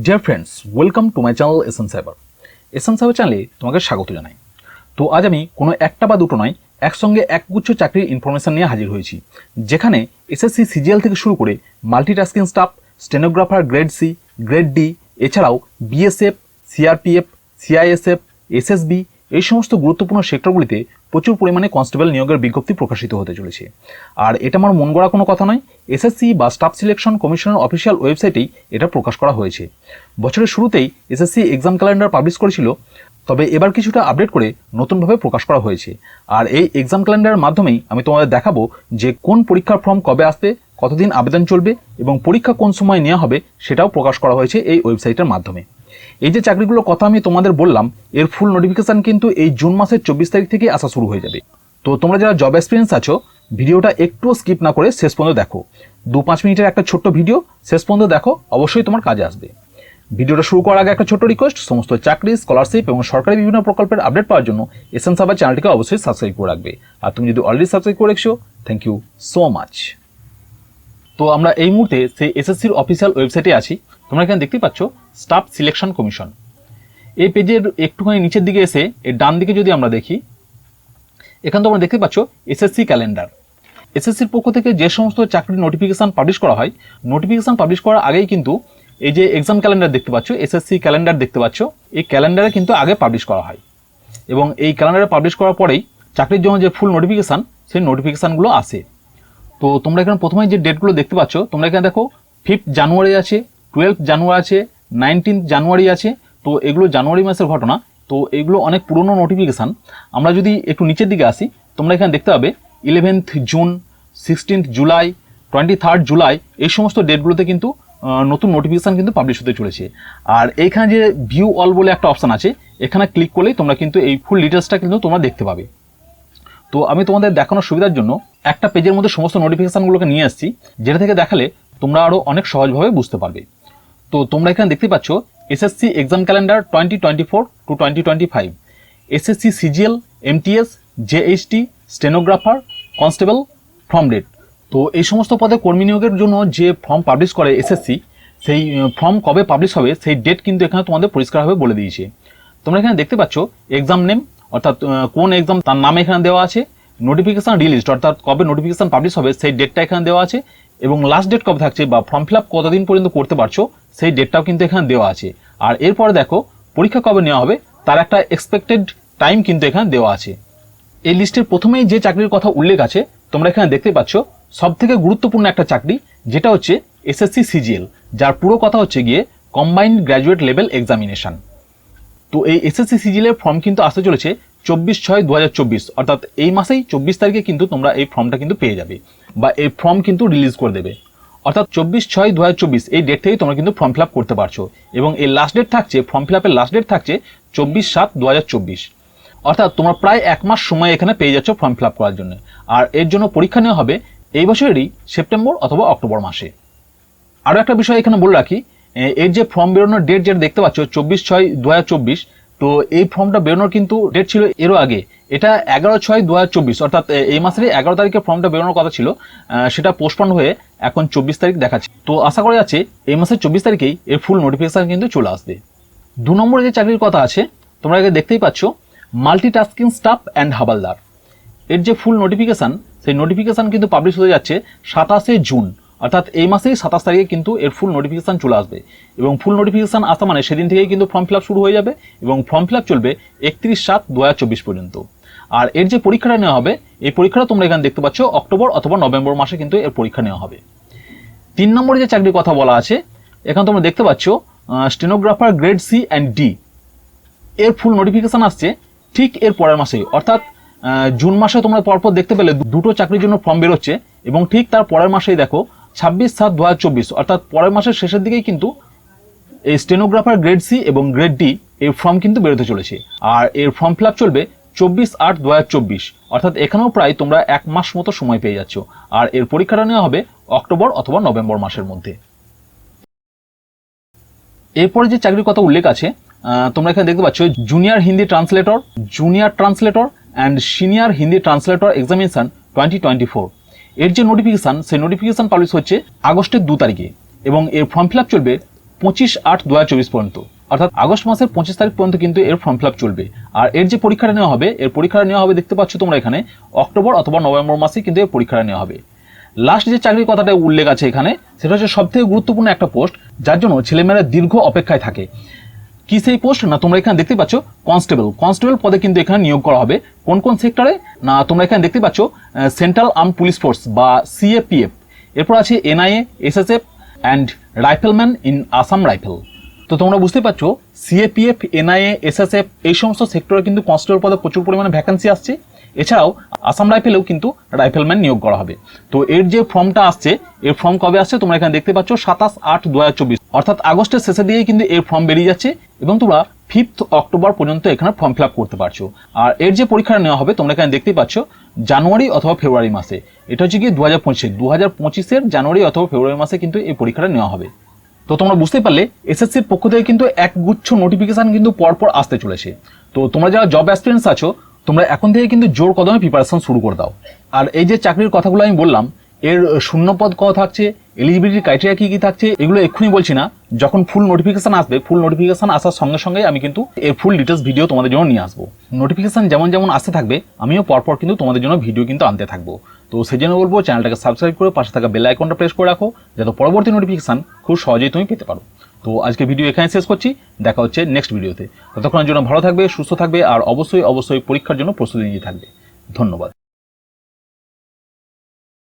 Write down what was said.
Deer friends, welcome to my channel SN cyber. SN cyber চ্যানেলে তোমাকে স্বাগত জানাই। তো আজ আমি কোনো একটা বা দুটো নয়, একসঙ্গে একগুচ্ছ চাকরির ইনফরমেশন নিয়ে হাজির হয়েছি, যেখানে এসএসসি সিজিএল থেকে শুরু করে multitasking staff, stenographer grade C, grade D, এছাড়াও বিএসএফ, সিআরপিএফ, সিআইএসএফ, এসএসবি এই সমস্ত গুরুত্বপূর্ণ সেক্টরগুলিতে প্রচুর পরিমাণে কনস্টেবল নিয়োগের বিজ্ঞপ্তি প্রকাশিত হতে চলেছে। আর এটা আমার মন গড়া কোনো কথা নয়, এসএসসি বা স্টাফ সিলেকশন কমিশনের অফিসিয়াল ওয়েবসাইটেই এটা প্রকাশ করা হয়েছে। বছরের শুরুতেই এসএসসি এক্সাম ক্যালেন্ডার পাবলিশ করেছিল, তবে এবার কিছুটা আপডেট করে নতুনভাবে প্রকাশ করা হয়েছে। আর এই এক্সাম ক্যালেন্ডারের মাধ্যমেই আমি তোমাদের দেখাবো যে কোন পরীক্ষার ফর্ম কবে আসবে, কতদিন আবেদন চলবে এবং পরীক্ষা কোন সময় নেওয়া হবে সেটাও প্রকাশ করা হয়েছে এই ওয়েবসাইটের মাধ্যমে। এই যে চাকরিগুলোর কথা আমি তোমাদের বললাম, এর ফুল নোটিফিকেশন কিন্তু এই জুন মাসের 24 তারিখ থেকে আসা শুরু হয়ে যাবে। তো তোমরা যারা জব এক্সপিরিয়েন্স আছো, ভিডিওটা একটু স্কিপ না করে শেষ পর্যন্ত দেখো। 2-5 মিনিটের একটা ছোট্ট ভিডিও, শেষ পর্যন্ত দেখো, অবশ্যই তোমার কাজে আসবে। ভিডিওটা শুরু করার আগে একটা ছোট্ট রিকোয়েস্ট, সমস্ত চাকরি, স্কলারশিপ এবং সরকারি বিভিন্ন প্রকল্পের আপডেট পাওয়ার জন্য এসএন সাইবার চ্যানেলটিকে অবশ্যই সাবস্ক্রাইব করে রাখবে। আর তুমি যদি অলরেডি সাবস্ক্রাইব করে রেখেছো, থ্যাংক ইউ সো মাচ। তো আমরা এই মুহূর্তে সেই এসএসসির অফিসিয়াল ওয়েবসাইটে আছি। তোমরা এখানে দেখতে পাচ্ছ স্টাফ সিলেকশন কমিশন। এই পেজের একটুখানি নিচের দিকে এসে এর ডান দিকে যদি আমরা দেখি, এখানে তোমরা দেখতে পাচ্ছ এসএসসি ক্যালেন্ডার। এসএসসির পক্ষ থেকে যে সমস্ত চাকরির নোটিফিকেশন পাবলিশ করা হয়, নোটিফিকেশন পাবলিশ করার আগেই কিন্তু এই যে এক্সাম ক্যালেন্ডার দেখতে পাচ্ছ, এসএসসি ক্যালেন্ডার দেখতে পাচ্ছ, এই ক্যালেন্ডারে কিন্তু আগে পাবলিশ করা হয় এবং এই ক্যালেন্ডারে পাবলিশ করার পরেই চাকরির জন্য যে ফুল নোটিফিকেশান, সেই নোটিফিকেশানগুলো আসে। তো তোমরা এখানে প্রথমেই যে ডেটগুলো দেখতে পাচ্ছ, তোমরা এখানে দেখো 5 জানুয়ারি আছে, 12 জানুয়ারি আছে, 19 জানুয়ারি আছে। তো এগুলো জানুয়ারি মাসের ঘটনা, তো এগুলো অনেক পুরনো নোটিফিকেশান। আমরা যদি একটু নিচের দিকে আসি, তোমরা এখানে দেখতে পাবে 11 জুন, 16 জুলাই, 23 জুলাই এই সমস্ত ডেটগুলোতে কিন্তু নতুন নোটিফিকেশান কিন্তু পাবলিশ হতে চলেছে। আর এইখানে যে ভিউ অল বলে একটা অপশান আছে, এখানে ক্লিক করলেই তোমরা কিন্তু এই ফুল ডিটেলসটা কিন্তু তোমরা দেখতে পাবে। তো আমি তোমাদের দেখানোর সুবিধার জন্য একটা পেজের মধ্যে সমস্ত নোটিফিকেশানগুলোকে নিয়ে আসছি, যেটা থেকে দেখালে তোমরা আরও অনেক সহজভাবে বুঝতে পারবে। তো তোমরা এখানে দেখতে পাচ্ছ SSC exam calendar 2024 to 2025, SSC CGL, MTS, JHT, stenographer, constable, form date. তো এই সমস্ত পদে কর্মী নিয়োগের জন্য যে ফর্ম পাবলিশ করে এসএসসি, সেই ফর্ম কবে পাবলিশ হবে সেই ডেট কিন্তু এখানে তোমাদের পরিষ্কারভাবে বলে দিয়েছে। তোমরা এখানে দেখতে পাচ্ছ এক্সাম নেম, অর্থাৎ কোন এক্সাম তার নাম এখানে দেওয়া আছে, নোটিফিকেশান রিলিজড অর্থাৎ কবে নোটিফিকেশান পাবলিশ হবে সেই ডেটটা এখানে দেওয়া আছে, এবং লাস্ট ডেট কবে থাকছে বা ফর্ম ফিল আপ কতদিন পর্যন্ত করতে পারছো সেই ডেটটাও কিন্তু এখানে দেওয়া আছে। আর এরপরে দেখো পরীক্ষা কবে নেওয়া হবে তার একটা এক্সপেক্টেড টাইম কিন্তু এখানে দেওয়া আছে। এই লিস্টের প্রথমেই যে চাকরির কথা উল্লেখ আছে, তোমরা এখানে দেখতে পাচ্ছ সব থেকে গুরুত্বপূর্ণ একটা চাকরি, যেটা হচ্ছে এসএসসি সিজিএল, যার পুরো কথা হচ্ছে গিয়ে কম্বাইন্ড গ্র্যাজুয়েট লেভেল এক্সামিনেশন। তো এই এসএসসি সিজিএল এর ফর্ম কিন্তু আসতে চলেছে 24/6/2024, অর্থাৎ এই মাসেই 24 তারিখে কিন্তু তোমরা এই ফর্মটা কিন্তু পেয়ে যাবে বা এই ফর্ম কিন্তু রিলিজ করে দেবে। অর্থাৎ 24/6/2024 এই ডেট থেকেই তোমরা কিন্তু ফর্ম ফিল আপ করতে পারছো, এবং এই লাস্ট ডেট থাকছে, ফর্ম ফিল আপের লাস্ট ডেট থাকছে 24/7/2024। অর্থাৎ তোমরা প্রায় 1 মাস সময় এখানে পেয়ে যাচ্ছ ফর্ম ফিল আপ করার জন্য। আর এর জন্য পরীক্ষা নেওয়া হবে এই বছরেরই সেপ্টেম্বর অথবা অক্টোবর মাসে। আরও একটা বিষয় এখানে বলে রাখি, এর যে ফর্ম বেরোনোর ডেট যেটা দেখতে পাচ্ছ 24/6/2024, তো এই ফর্মটা বেরোনোর কিন্তু ডেট ছিল এরও আগে, এটা 11/6/2024, অর্থাৎ এই মাসেরই 11 তারিখে ফর্মটা বেরোনোর কথা ছিল, সেটা পোস্টপন্ড হয়ে এখন 24 তারিখ দেখাচ্ছে। তো আশা করা যাচ্ছে এই মাসের 24 তারিখেই এর ফুল নোটিফিকেশান কিন্তু চলে আসবে। 2 নম্বরে যে চাকরির কথা আছে, তোমরা আগে দেখতেই পাচ্ছ মাল্টিটাস্কিং স্টাফ অ্যান্ড হাবালদার। এর যে ফুল নোটিফিকেশান, সেই নোটিফিকেশান কিন্তু পাবলিশ হতে যাচ্ছে 27 জুন, অর্থাৎ এই মাসেই 27 তারিখে কিন্তু এর ফুল নোটিফিকেশান চলে আসবে। এবং ফুল নোটিফিকেশান আসা মানে সেদিন থেকেই কিন্তু ফর্ম ফিল আপ শুরু হয়ে যাবে এবং ফর্ম ফিল আপ চলবে 31/7/2024 পর্যন্ত। আর এর যে পরীক্ষাটা নেওয়া হবে, এই পরীক্ষাটা তোমরা এখানে দেখতে পাচ্ছ অক্টোবর অথবা নভেম্বর মাসে কিন্তু এর পরীক্ষা নেওয়া হবে। 3 নম্বরে যে চাকরির কথা বলা আছে, এখানে তোমরা দেখতে পাচ্ছ stenographer grade C and D. এর ফুল নোটিফিকেশান আসছে ঠিক এর পরের মাসেই, অর্থাৎ জুন মাসে তোমরা পরপর দেখতে পেলে দুটো চাকরির জন্য ফর্ম বেরোচ্ছে, এবং ঠিক তার পরের মাসেই দেখো 26/7/2024, অর্থাৎ পরের মাসের শেষের দিকেই কিন্তু এই স্টেনোগ্রাফার গ্রেড সি এবং গ্রেড ডি এই ফর্ম কিন্তু বেরোতে চলেছে। আর এর ফর্ম ফিল আপ চলবে 24/8/2024, অর্থাৎ এখানেও প্রায় তোমরা 1 মাস মতো সময় পেয়ে যাচ্ছ। আর এর পরীক্ষাটা নেওয়া হবে অক্টোবর অথবা নভেম্বর মাসের মধ্যে। এরপরে যে চাকরির কথা উল্লেখ আছে, তোমরা এখানে দেখতে পাচ্ছ junior Hindi translator, junior translator and senior Hindi translator examination 2024। এর যে নোটিফিকেশান, সেই নোটিফিকেশান পাবলিশ হচ্ছে আগস্টের 2 তারিখে এবং এর ফর্ম ফিল আপ চলবে 25/8/2024 পর্যন্ত, অর্থাৎ আগস্ট মাসের 25 তারিখ পর্যন্ত কিন্তু এর ফর্ম ফিল আপ চলবে। আর এর যে পরীক্ষাটা নেওয়া হবে, এর পরীক্ষাটা নেওয়া হবে দেখতে পাচ্ছ তোমরা এখানে অক্টোবর অথবা নভেম্বর মাসে কিন্তু এর পরীক্ষাটা নেওয়া হবে। লাস্ট যে চাকরির কথাটা উল্লেখ আছে এখানে, সেটা হচ্ছে সবথেকে গুরুত্বপূর্ণ একটা পোস্ট, যার জন্য ছেলেমেয়েরা দীর্ঘ অপেক্ষায় থাকে। কি সেই পোস্ট? না তোমরা এখানে দেখতে পাচ্ছ কনস্টেবল পদে কিন্তু এখানে নিয়োগ করা হবে। কোন কোন সেক্টরে? না তোমরা এখানে দেখতে পাচ্ছ সেন্ট্রাল আর্ম পুলিশ ফোর্স বা সিএপিএফ, এরপর আছে NIA, SSF and rifleman in Assam rifle. তো তোমরা বুঝতে পারছো সিএপিএফ, এনআইএ, এসএসএফ এই সমস্ত সেক্টরে কিন্তু কনস্টেবল পদে প্রচুর পরিমাণে ভ্যাকেন্সি আসছে। এছাড়াও আসাম রাইফেলেও কিন্তু রাইফেলম্যান নিয়োগ করা হবে। তো এর যে ফর্মটা আসছে, এর ফর্ম কবে আসছে তোমরা এখানে দেখতে পাচ্ছ 27/8/2024, অর্থাৎ আগস্টের শেষের দিকে কিন্তু এর ফর্ম বেরিয়ে যাচ্ছে এবং তোমরা 5 অক্টোবর পর্যন্ত এখানে ফর্ম ফিল আপ করতে পারছো। আর এর যে পরীক্ষাটা নেওয়া হবে তোমরা এখানে দেখতে পাচ্ছ জানুয়ারি অথবা ফেব্রুয়ারি মাসে। এটা হচ্ছে কি 2025-এর জানুয়ারি অথবা ফেব্রুয়ারি মাসে কিন্তু এই পরীক্ষাটা নেওয়া হবে। তো তোমরা বুঝতে পারলে এসএসসির পক্ষ থেকে কিন্তু একগুচ্ছ নোটিফিকেশন কিন্তু পরপর আসতে চলেছে। তো তোমরা যারা জব অ্যাসপিরেন্টস আছো, তোমরা এখন থেকে কিন্তু জোর কদমে প্রিপারেশন শুরু করে দাও। আর এই যে চাকরির কথাগুলো আমি বললাম, এর শূন্যপদ কত থাকছে, এলিজিবিলিটি ক্রাইটেরিয়া কি কি থাকছে, এগুলো এক্ষুনি বলছি না। যখন ফুল নোটিফিকেশন আসবে, ফুল নোটিফিকেশন আসার সঙ্গে সঙ্গে আমি কিন্তু এর ফুল ডিটেলস ভিডিও তোমাদের জন্য নিয়ে আসবো। নোটিফিকেশন যেমন যেমন আসতে থাকবে, আমিও পরপর কিন্তু তোমাদের জন্য ভিডিও কিন্তু আনতে থাকবো। তো সেই জন্য বলবো চ্যানেলটাকে সাবস্ক্রাইব করে পাশে থাকা বেল আইকনটা প্রেস করে রাখো, যাতে পরবর্তী নোটিফিকেশন খুব সহজেই তুমি পেতে পারো। তো আজকে ভিডিও এখানে শেষ করছি, দেখা হচ্ছে নেক্সট ভিডিওতে। ততক্ষণের জন্য ভালো থাকবে, সুস্থ থাকবে আর অবশ্যই পরীক্ষার জন্য প্রস্তুতি নিয়ে থাকবে। ধন্যবাদ।